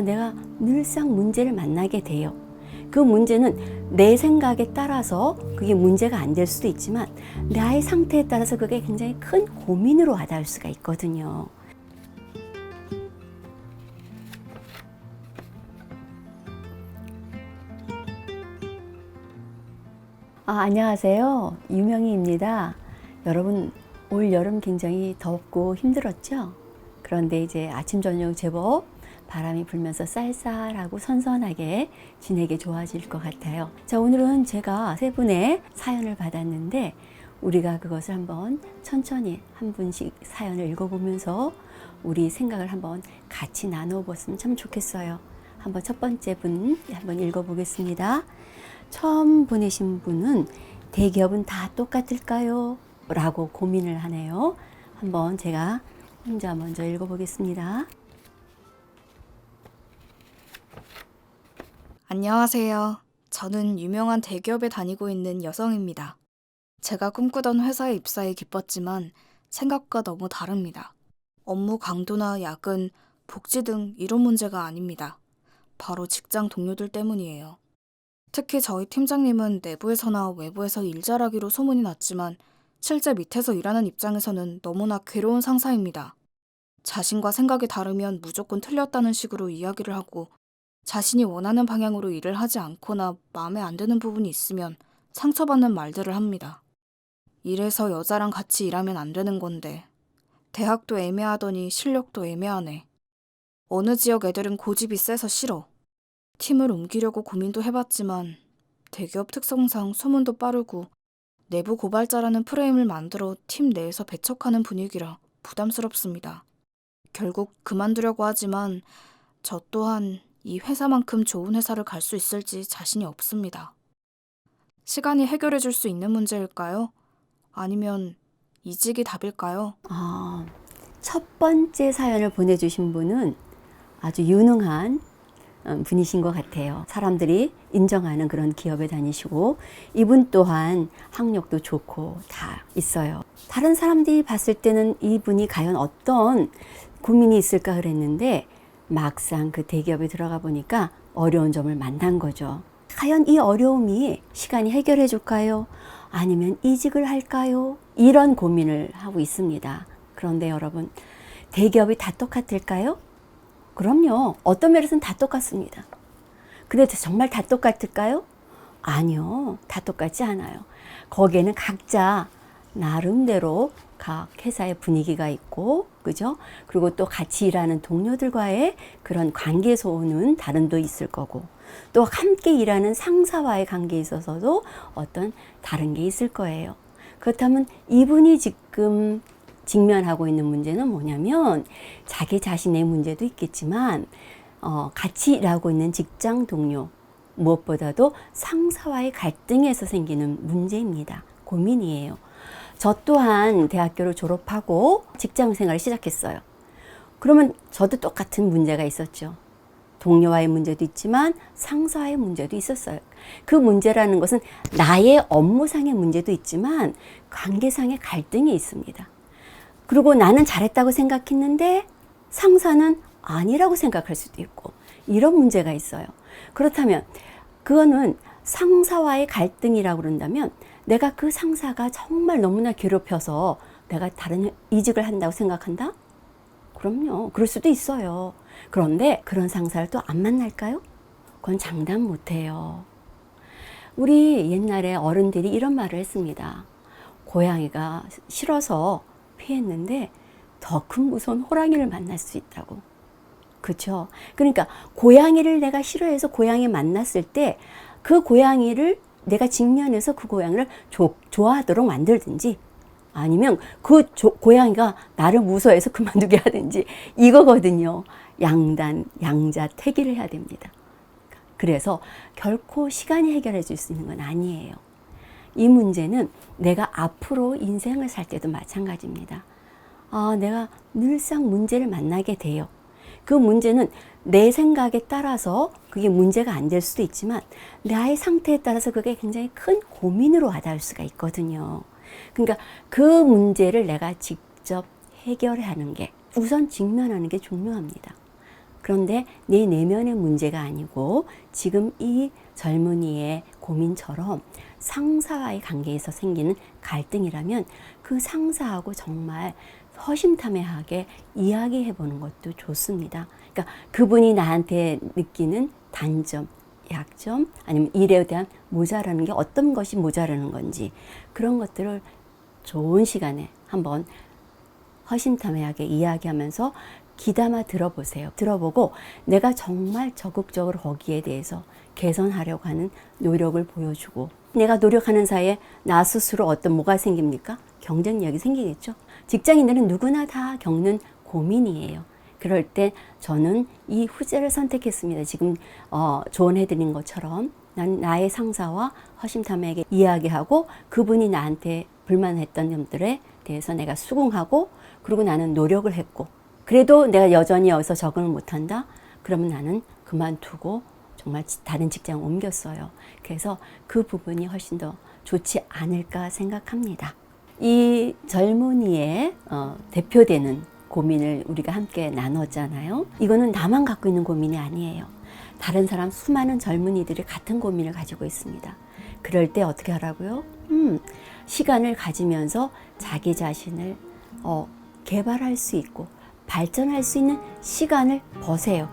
내가 늘상 문제를 만나게 돼요. 그 문제는 내 생각에 따라서 그게 문제가 안 될 수도 있지만 나의 상태에 따라서 그게 굉장히 큰 고민으로 와닿을 수가 있거든요. 안녕하세요. 유명희입니다. 여러분, 올 여름 굉장히 덥고 힘들었죠? 그런데 이제 아침, 저녁 제법 바람이 불면서 쌀쌀하고 선선하게 지내기 좋아질 것 같아요. 자, 오늘은 제가 세 분의 사연을 받았는데 우리가 그것을 한번 천천히 한 분씩 사연을 읽어보면서 우리 생각을 한번 같이 나눠봤으면 참 좋겠어요. 한번 첫 번째 분 한번 읽어보겠습니다. 처음 보내신 분은 대기업은 다 똑같을까요? 라고 고민을 하네요. 한번 제가 혼자 먼저 읽어보겠습니다. 안녕하세요. 저는 유명한 대기업에 다니고 있는 여성입니다. 제가 꿈꾸던 회사에 입사해 기뻤지만 생각과 너무 다릅니다. 업무 강도나 야근, 복지 등 이런 문제가 아닙니다. 바로 직장 동료들 때문이에요. 특히 저희 팀장님은 내부에서나 외부에서 일 잘하기로 소문이 났지만 실제 밑에서 일하는 입장에서는 너무나 괴로운 상사입니다. 자신과 생각이 다르면 무조건 틀렸다는 식으로 이야기를 하고 자신이 원하는 방향으로 일을 하지 않거나 마음에 안 드는 부분이 있으면 상처받는 말들을 합니다. 이래서 여자랑 같이 일하면 안 되는 건데 대학도 애매하더니 실력도 애매하네. 어느 지역 애들은 고집이 세서 싫어. 팀을 옮기려고 고민도 해봤지만 대기업 특성상 소문도 빠르고 내부 고발자라는 프레임을 만들어 팀 내에서 배척하는 분위기라 부담스럽습니다. 결국 그만두려고 하지만 저 또한 이 회사만큼 좋은 회사를 갈 수 있을지 자신이 없습니다. 시간이 해결해 줄 수 있는 문제일까요? 아니면 이직이 답일까요? 첫 번째 사연을 보내주신 분은 아주 유능한 분이신 것 같아요. 사람들이 인정하는 그런 기업에 다니시고 이분 또한 학력도 좋고 다 있어요. 다른 사람들이 봤을 때는 이분이 과연 어떤 고민이 있을까 그랬는데 막상 그 대기업에 들어가 보니까 어려운 점을 만난 거죠. 과연 이 어려움이 시간이 해결해 줄까요? 아니면 이직을 할까요? 이런 고민을 하고 있습니다. 그런데 여러분, 대기업이 다 똑같을까요? 그럼요. 어떤 면에서는 다 똑같습니다. 근데 정말 다 똑같을까요? 아니요. 다 똑같지 않아요. 거기에는 각자 나름대로 각 회사의 분위기가 있고, 그죠? 그리고 또 같이 일하는 동료들과의 그런 관계에서 오는 다름도 있을 거고, 또 함께 일하는 상사와의 관계에 있어서도 어떤 다른 게 있을 거예요. 그렇다면 이분이 지금 직면하고 있는 문제는 뭐냐면 자기 자신의 문제도 있겠지만 같이 일하고 있는 직장 동료, 무엇보다도 상사와의 갈등에서 생기는 문제입니다. 고민이에요. 저 또한 대학교를 졸업하고 직장 생활을 시작했어요. 그러면 저도 똑같은 문제가 있었죠. 동료와의 문제도 있지만 상사와의 문제도 있었어요. 그 문제라는 것은 나의 업무상의 문제도 있지만 관계상의 갈등이 있습니다. 그리고 나는 잘했다고 생각했는데 상사는 아니라고 생각할 수도 있고 이런 문제가 있어요. 그렇다면 그거는 상사와의 갈등이라고 그런다면 내가 그 상사가 정말 너무나 괴롭혀서 내가 다른 이직을 한다고 생각한다? 그럼요. 그럴 수도 있어요. 그런데 그런 상사를 또 안 만날까요? 그건 장담 못해요. 우리 옛날에 어른들이 이런 말을 했습니다. 고양이가 싫어서 피했는데 더 큰 무서운 호랑이를 만날 수 있다고. 그렇죠? 그러니까 고양이를 내가 싫어해서 고양이 만났을 때 그 고양이를 내가 직면해서 그 고양이를 좋아하도록 만들든지 아니면 그 고양이가 나를 무서워해서 그만두게 하든지 이거거든요. 양자택일을 해야 됩니다. 그래서 결코 시간이 해결해 줄 수 있는 건 아니에요. 이 문제는 내가 앞으로 인생을 살 때도 마찬가지입니다. 내가 늘상 문제를 만나게 돼요. 그 문제는 내 생각에 따라서 그게 문제가 안 될 수도 있지만 나의 상태에 따라서 그게 굉장히 큰 고민으로 와닿을 수가 있거든요. 그러니까 그 문제를 내가 직접 해결하는 게 우선 직면하는 게 중요합니다. 그런데 내 내면의 문제가 아니고 지금 이 젊은이의 고민처럼 상사와의 관계에서 생기는 갈등이라면 그 상사하고 정말 허심탄회하게 이야기해 보는 것도 좋습니다. 그러니까 그분이 나한테 느끼는 단점, 약점, 아니면 일에 대한 모자라는 게 어떤 것이 모자라는 건지 그런 것들을 좋은 시간에 한번 허심탄회하게 이야기하면서 귀담아 들어보세요. 들어보고 내가 정말 적극적으로 거기에 대해서 개선하려고 하는 노력을 보여주고 내가 노력하는 사이에 나 스스로 어떤 뭐가 생깁니까? 경쟁력이 생기겠죠. 직장인들은 누구나 다 겪는 고민이에요. 그럴 때 저는 이 후자를 선택했습니다. 지금 조언해드린 것처럼 난 나의 상사와 허심탄회하게 이야기하고 그분이 나한테 불만했던 점들에 대해서 내가 수긍하고 그리고 나는 노력을 했고 그래도 내가 여전히 여기서 적응을 못한다? 그러면 나는 그만두고 정말 다른 직장을 옮겼어요. 그래서 그 부분이 훨씬 더 좋지 않을까 생각합니다. 이 젊은이의 대표되는 고민을 우리가 함께 나눴잖아요. 이거는 나만 갖고 있는 고민이 아니에요. 다른 사람 수많은 젊은이들이 같은 고민을 가지고 있습니다. 그럴 때 어떻게 하라고요? 시간을 가지면서 자기 자신을 개발할 수 있고 발전할 수 있는 시간을 버세요.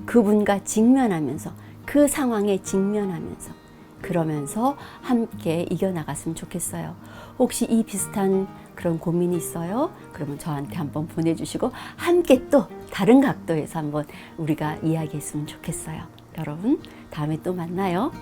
그분과 직면하면서 그 상황에 직면하면서 그러면서 함께 이겨나갔으면 좋겠어요. 혹시 이 비슷한 그런 고민이 있어요? 그러면 저한테 한번 보내주시고 함께 또 다른 각도에서 한번 우리가 이야기했으면 좋겠어요. 여러분 다음에 또 만나요.